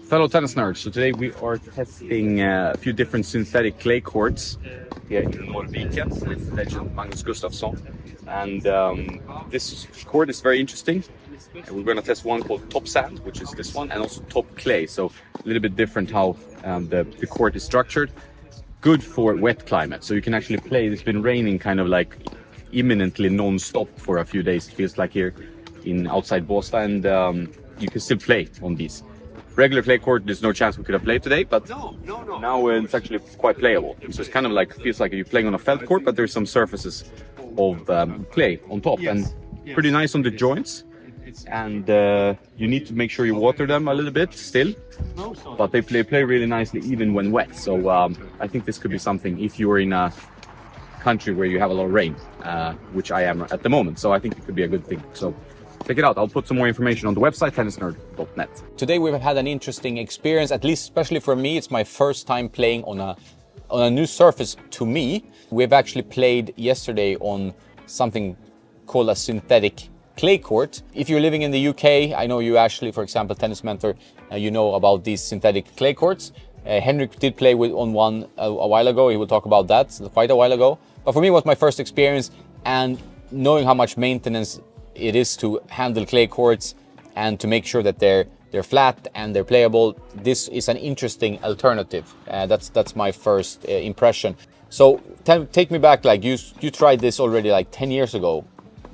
Fellow tennis nerds, so today we are testing a few different synthetic clay courts here in Norrviken with legend Magnus Gustafsson. And this court is very interesting. And we're going to test one called Top Sand, which is this one, and also Top Clay. So a little bit different how the court is structured. Good for wet climate, so you can actually play. It's been raining kind of like imminently non-stop for a few days. It feels like here in outside Båstad, and you can still play on these. Regular clay court, there's no chance we could have played today, but now it's actually quite playable. So it's kind of like, feels like you're playing on a felt court, but there's some surfaces of clay on top, and pretty nice on the joints. And you need to make sure you water them a little bit still, but they play really nicely even when wet. So I think this could be something if you're in a country where you have a lot of rain, which I am at the moment. So I think it could be a good thing. So check it out. I'll put some more information on the website, tennisnerd.net. Today we've had an interesting experience, at least especially for me. It's my first time playing on a new surface to me. We've actually played yesterday on something called a synthetic clay court. If you're living in the UK, I know you Ashley, for example, tennis mentor, you know about these synthetic clay courts. Henrik did play on one a while ago. He will talk about that quite a while ago. But for me, it was my first experience, and knowing how much maintenance it is to handle clay courts and to make sure that they're flat and they're playable, this is an interesting alternative. That's my first impression. So take me back, like you tried this already like 10 years ago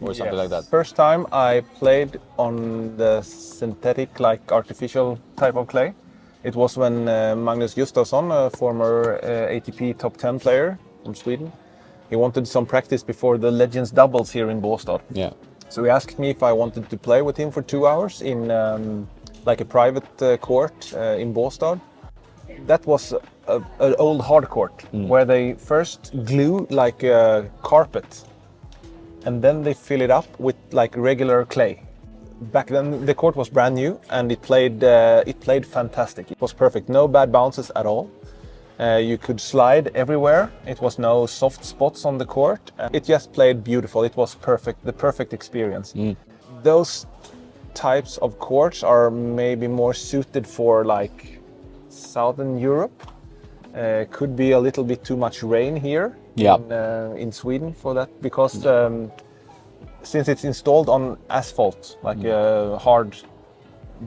or something like that. First time I played on the synthetic, like artificial type of clay. It was when Magnus Gustafsson, a former ATP top 10 player from Sweden, he wanted some practice before the Legends doubles here in Båstad. Yeah. So he asked me if I wanted to play with him for 2 hours in like a private court in Båstad. That was an old hard court where they first glue like a carpet and then they fill it up with like regular clay. Back then the court was brand new and it played fantastic. It was perfect, no bad bounces at all. You could slide everywhere. It was no soft spots on the court. It just played beautiful. It was perfect, the perfect experience. Those types of courts are maybe more suited for like Southern Europe. Could be a little bit too much rain here in Sweden for that, because since it's installed on asphalt, like a hard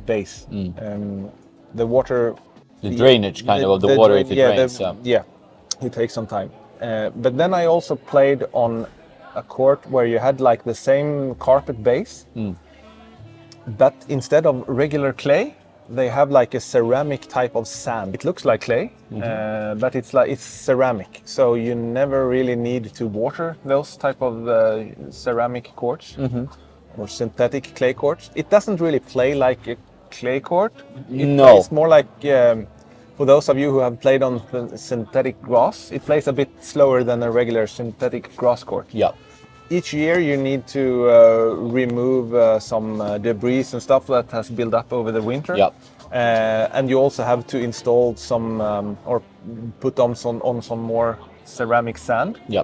base, the water... The drainage of the water, if it rains. It takes some time. But then I also played on a court where you had like the same carpet base, but instead of regular clay, they have like a ceramic type of sand. It looks like clay, but it's ceramic. So you never really need to water those type of ceramic courts or synthetic clay courts. It doesn't really play like a clay court. It plays more like, for those of you who have played on synthetic grass, it plays a bit slower than a regular synthetic grass court. Yeah. Each year you need to remove some debris and stuff that has built up over the winter. Yeah. And you also have to install some or put on some more ceramic sand. Yeah.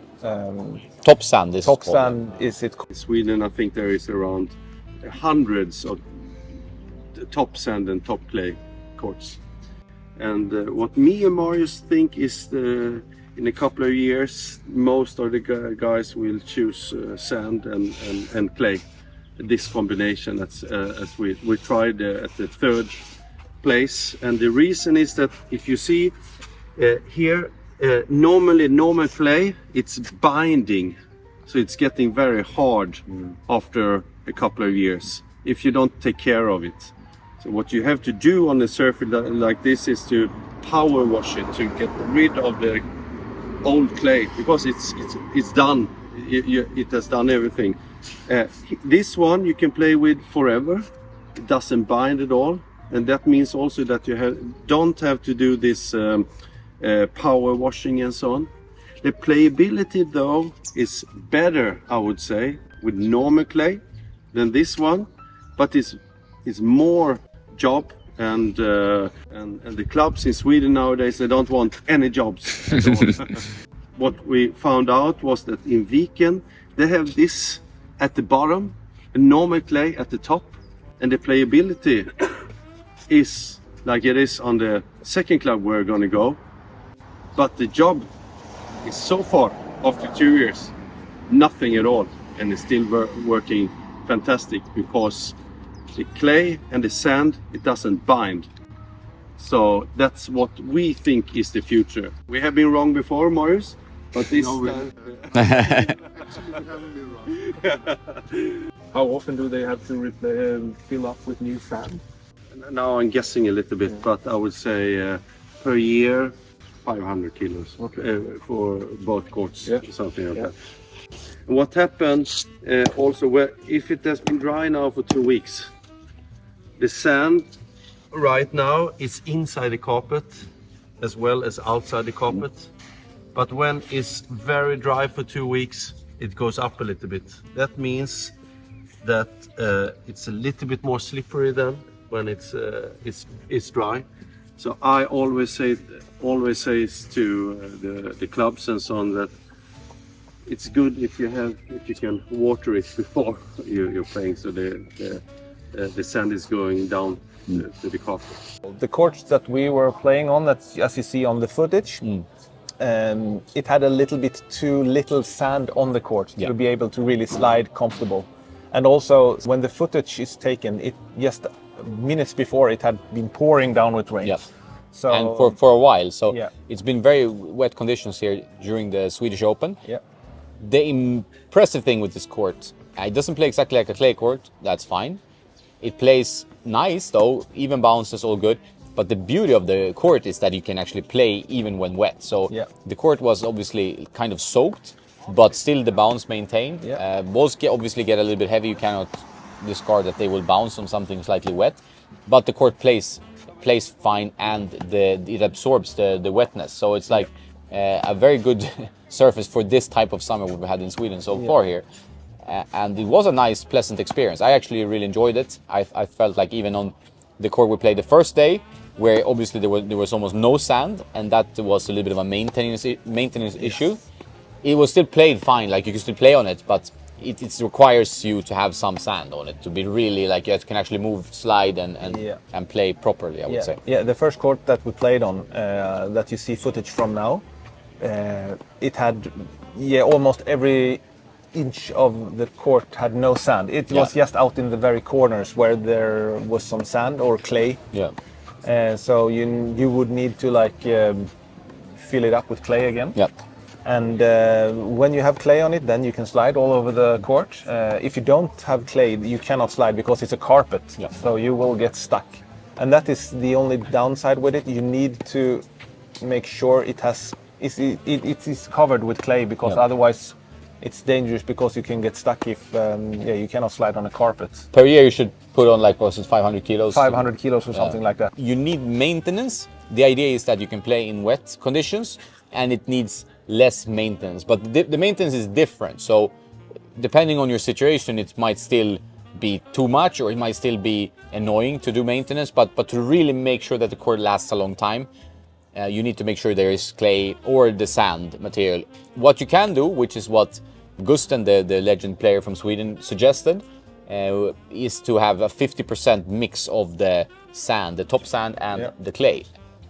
Top sand is Top sand is it. In Sweden, I think there is around hundreds of top sand and top clay courts. And what me and Marius think is in a couple of years, most of the guys will choose sand and clay. This combination, as we tried at the third place. And the reason is that if you see here, normal clay, it's binding. So it's getting very hard after a couple of years if you don't take care of it. So what you have to do on a surface like this is to power wash it, to get rid of the old clay, because it's done. It has done everything. This one you can play with forever. It doesn't bind at all, and that means also that you don't have to do this power washing and so on. The playability though is better, I would say, with normal clay than this one, but it's more job, and the clubs in Sweden nowadays, they don't want any jobs at all. What we found out was that in Viken they have this at the bottom, a normal clay at the top, and the playability is like it is on the second club we're going to go. But the job is so far, after 2 years, nothing at all. And it's still working fantastic because the clay and the sand, it doesn't bind. So that's what we think is the future. We have been wrong before, Marius, but this time... How often do they have to fill up with new sand? Now I'm guessing a little bit, but I would say per year, 500 kilos for both courts, something like that. And what happens also, if it has been dry now for 2 weeks, the sand right now is inside the carpet as well as outside the carpet. But when it's very dry for 2 weeks, it goes up a little bit. That means that it's a little bit more slippery than when it's dry. So I always say to the clubs and so on that it's good if you can water it before you're playing, so the sand is going down to the carpet. The courts that we were playing on, that as you see on the footage, it had a little bit too little sand on the court to be able to really slide comfortable. And also, when the footage is taken, it just minutes before it had been pouring down with rain. So, and for a while, so it's been very wet conditions here during the Swedish Open. The impressive thing with this court, it doesn't play exactly like a clay court, that's fine. It plays nice though, even bounces, all good. But the beauty of the court is that you can actually play even when wet. So the court was obviously kind of soaked, but still the bounce maintained. Balls obviously get a little bit heavy, you cannot discard that they will bounce on something slightly wet. But the court plays fine, and it absorbs the wetness. So it's like a very good surface for this type of summer we've had in Sweden so far here. And it was a nice, pleasant experience. I actually really enjoyed it. I felt like even on the court we played the first day, where obviously there was almost no sand, and that was a little bit of a maintenance issue. It was still played fine, like you can still play on it, but it requires you to have some sand on it to be really like you can actually move, slide, and play properly, I would say. Yeah, the first court that we played on, that you see footage from now, it had almost every inch of the court had no sand. It was just out in the very corners where there was some sand or clay. So you would need to fill it up with clay again. And when you have clay on it, then you can slide all over the court. If you don't have clay, you cannot slide because it's a carpet. So you will get stuck. And that is the only downside with it. You need to make sure it is covered with clay, because otherwise it's dangerous, because you can get stuck if you cannot slide on a carpet. Per year you should put on 500 kilos? 500 kilos or something like that. You need maintenance. The idea is that you can play in wet conditions and it needs less maintenance, but the maintenance is different. So depending on your situation, it might still be too much or it might still be annoying to do maintenance, but to really make sure that the court lasts a long time, you need to make sure there is clay or the sand material. What you can do, which is what Gusten, the legend player from Sweden, suggested, is to have a 50% mix of the sand, the top sand and the clay.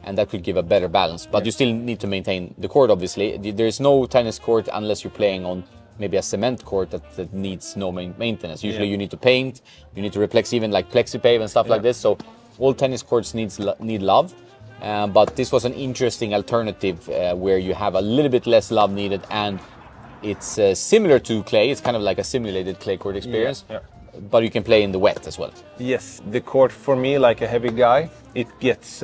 And that could give a better balance. But you still need to maintain the court, obviously. There's no tennis court unless you're playing on maybe a cement court that needs no maintenance. Usually you need to paint, you need to replace even like plexipave and stuff like this. So all tennis courts need love. But this was an interesting alternative where you have a little bit less love needed, and it's similar to clay. It's kind of like a simulated clay court experience, but you can play in the wet as well. Yes, the court for me, like a heavy guy, it gets...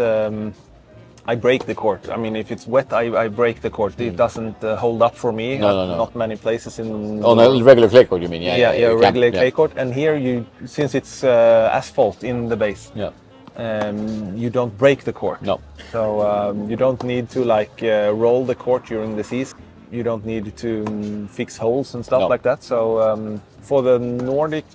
I break the court. I mean, if it's wet, I break the court. It doesn't hold up for me. No. Not many places in... Oh, no, regular clay court, you mean? Yeah, regular clay court. And here, since it's asphalt in the base, you don't break the court. No. So you don't need to roll the court during the season. You don't need to fix holes and stuff like that. So for the Nordic,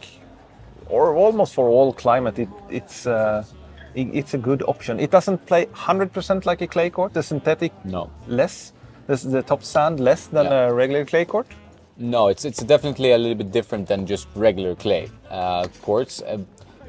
or almost for all climate, it's a good option. It doesn't play 100% like a clay court. The synthetic less. The top sand less than a regular clay court. No, it's definitely a little bit different than just regular clay courts.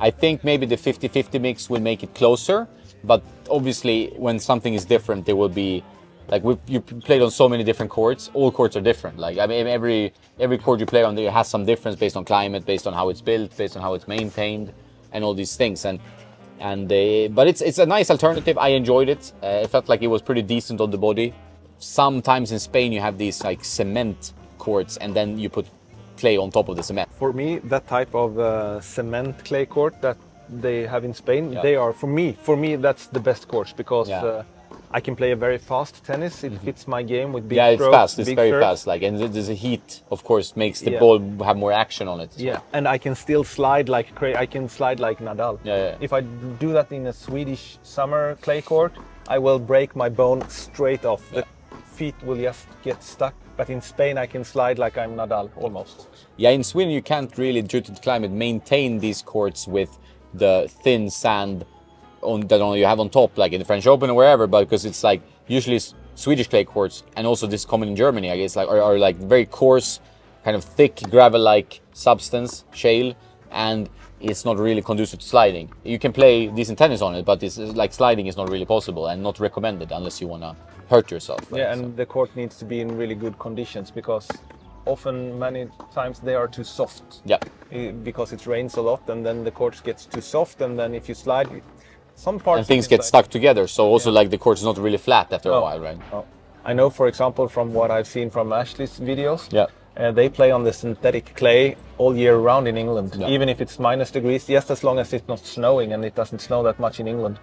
I think maybe the 50-50 mix will make it closer, But obviously, when something is different, there will be, like you played on so many different courts. All courts are different. Like I mean, every court you play on there has some difference based on climate, based on how it's built, based on how it's maintained, and all these things. But it's a nice alternative. I enjoyed it. It felt like it was pretty decent on the body. Sometimes in Spain you have these like cement courts, and then you put clay on top of the cement. For me, that type of cement clay court that they have in Spain, Yeah. they are for me that's the best courts because Yeah. I can play a very fast tennis. It fits my game with big Yeah, it's strokes, fast. It's big very serve. fast. Like, and there's a heat, of course, makes the Yeah. ball have more action on it. as Yeah, well. and I can still slide like I can slide like Nadal. Yeah. If I do that in a Swedish summer clay court, I will break my bone straight off. The feet will just get stuck. But in Spain, I can slide like I'm Nadal almost. Yeah, in Sweden you can't really, due to the climate, maintain these courts with the thin sand that you have on top, like in the French Open or wherever. But because it's like usually Swedish clay courts, and also this common in Germany, I guess, like are like very coarse, kind of thick gravel-like substance, shale, and it's not really conducive to sliding. You can play decent tennis on it, but it's like sliding is not really possible and not recommended unless you want to hurt yourself. Right? Yeah, and the court needs to be in really good conditions because many times they are too soft. Yeah. Because it rains a lot, and then the court gets too soft, and then if you slide, some parts And things of get inside- stuck together, so also like the court's not really flat after a while, right? Oh. I know, for example, from what I've seen from Ashley's videos, Yeah. They play on the synthetic clay all year round in England, Yeah. even if it's minus degrees, just as long as it's not snowing, and it doesn't snow that much in England.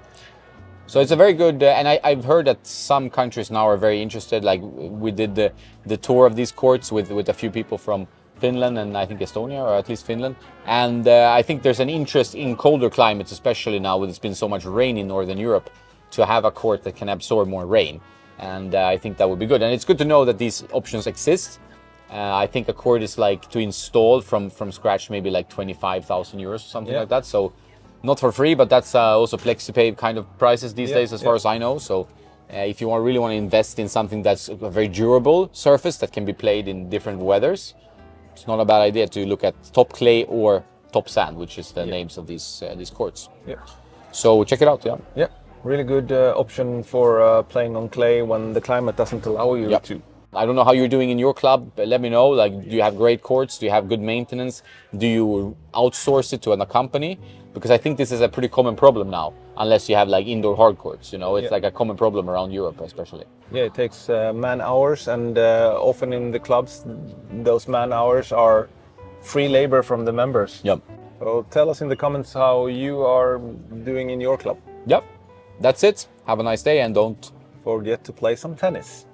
So it's a very good, and I've heard that some countries now are very interested. Like we did the tour of these courts with a few people from Finland and I think Estonia, or at least Finland. And I think there's an interest in colder climates, especially now when it's been so much rain in Northern Europe, to have a court that can absorb more rain. And I think that would be good. And it's good to know that these options exist. I think a court is like to install from scratch, maybe like 25,000 euros or something like that. So not for free, but that's also FlexiPay kind of prices these days, as far as I know. So if you really want to invest in something that's a very durable surface that can be played in different weathers, it's not a bad idea to look at top clay or top sand, which is the names of these courts. Yeah. So check it out. Yeah, really good option for playing on clay when the climate doesn't allow you to. I don't know how you're doing in your club, but let me know. Like, do you have great courts? Do you have good maintenance? Do you outsource it to a company? Because I think this is a pretty common problem now, unless you have like indoor hard courts. You know, it's like a common problem around Europe, especially. Yeah, it takes man hours, and often in the clubs, those man hours are free labor from the members. Yep. So tell us in the comments how you are doing in your club. Yep. That's it. Have a nice day, and don't Forget to play some tennis.